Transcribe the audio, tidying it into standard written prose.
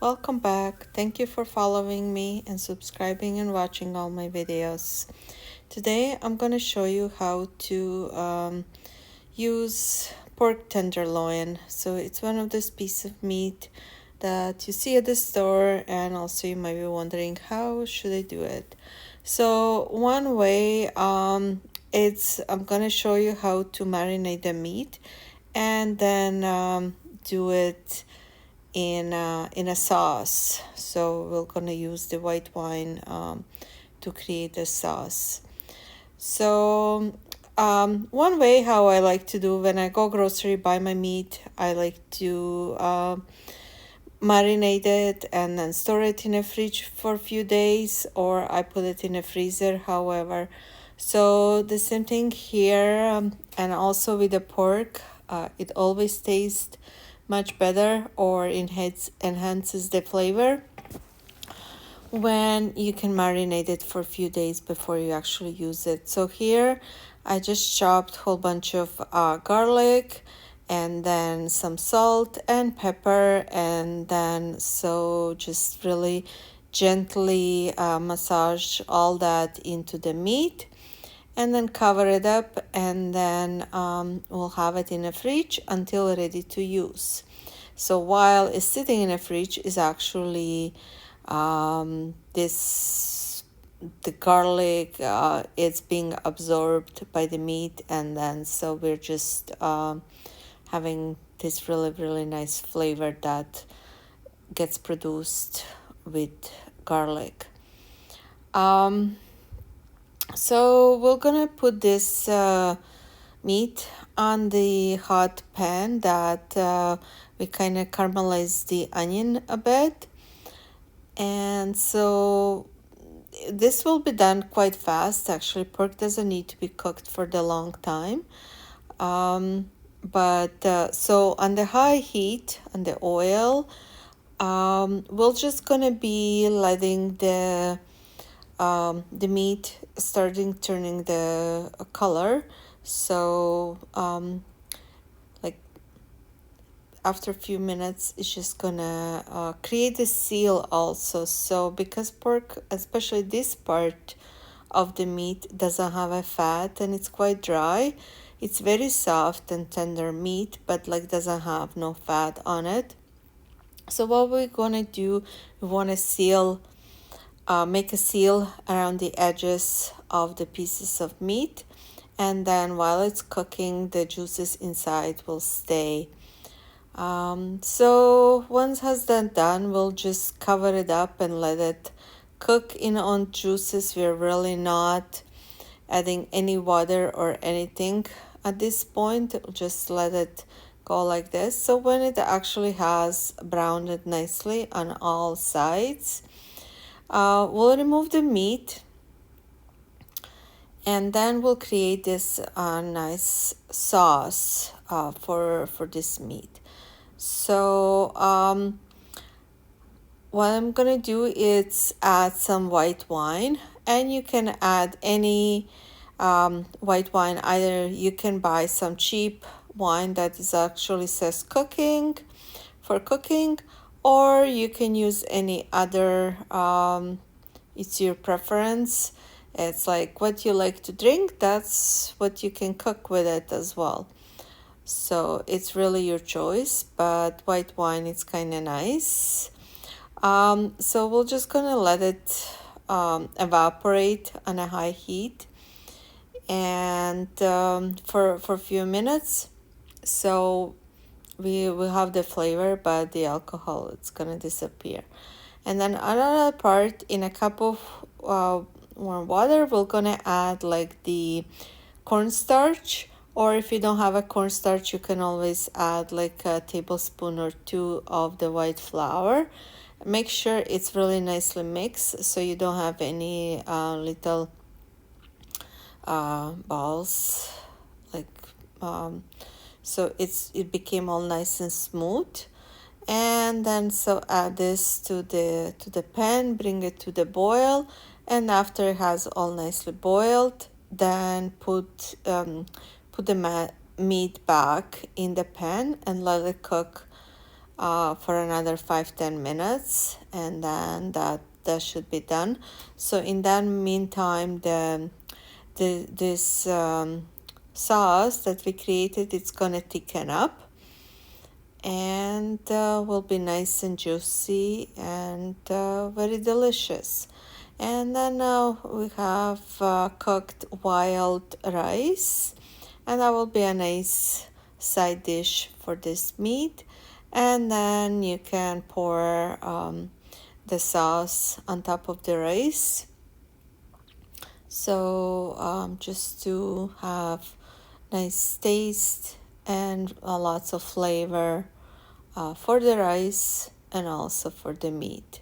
Welcome back. Thank you for following me and subscribing and watching all my videos. Today I'm going to show you how to use pork tenderloin. So it's one of those pieces of meat that you see at the store, and also you might be wondering how should I do it. So one way it's I'm going to show you how to marinate the meat and then do it in a sauce. So we're gonna use the white wine to create a sauce. So one way how I like to do when I go grocery buy my meat, I like to marinate it and then store it in a fridge for a few days, or I put it in a freezer. However, so the same thing here, and also with the pork, it always tastes much better or enhances the flavor when you can marinate it for a few days before you actually use it. So here I just chopped a whole bunch of garlic and then some salt and pepper, and then so just really gently massage all that into the meat and then cover it up, and then we'll have it in a fridge until ready to use. So while it's sitting in a fridge is actually the garlic it's being absorbed by the meat, and then so we're just having this really nice flavor that gets produced with garlic. So we're gonna put this meat on the hot pan that we kind of caramelize the onion a bit, and so this will be done quite fast. Actually, pork doesn't need to be cooked for the long time. But so on the high heat on the oil, we're just gonna be letting the meat starting turning the color. So like after a few minutes, it's just gonna create a seal also. So because pork, especially this part of the meat, doesn't have a fat and it's quite dry, it's very soft and tender meat, but like doesn't have no fat on it. So what we're gonna do, we want to seal, make a seal around the edges of the pieces of meat, and then while it's cooking, the juices inside will stay. So once has that done, we'll just cover it up and let it cook in on juices. We're really not adding any water or anything at this point. Just let it go like this. So when it actually has browned it nicely on all sides, we'll remove the meat, and then we'll create this nice sauce for this meat. So what I'm gonna do is add some white wine, and you can add any white wine. Either you can buy some cheap wine that is actually says cooking for cooking, or you can use any other. It's your preference. It's like what you like to drink, that's what you can cook with it as well. So it's really your choice, but white wine is kind of nice. So we're just gonna let it evaporate on a high heat, and for a few minutes. So we will have the flavor, but the alcohol, it's gonna disappear. And then another part, in a cup of warm water, we're gonna add like the cornstarch, or if you don't have a cornstarch, you can always add like a tablespoon or two of the white flour. Make sure it's really nicely mixed so you don't have any little balls, like so it became all nice and smooth. And then so add this to the pan, bring it to the boil, and after it has all nicely boiled, then put the meat back in the pan and let it cook for another 5-10 minutes, and then that should be done. So in that meantime, this sauce that we created, it's gonna thicken up, and will be nice and juicy and very delicious. And then now we have cooked wild rice, and that will be a nice side dish for this meat. And then you can pour the sauce on top of the rice, so just to have nice taste and lots of flavor for the rice and also for the meat.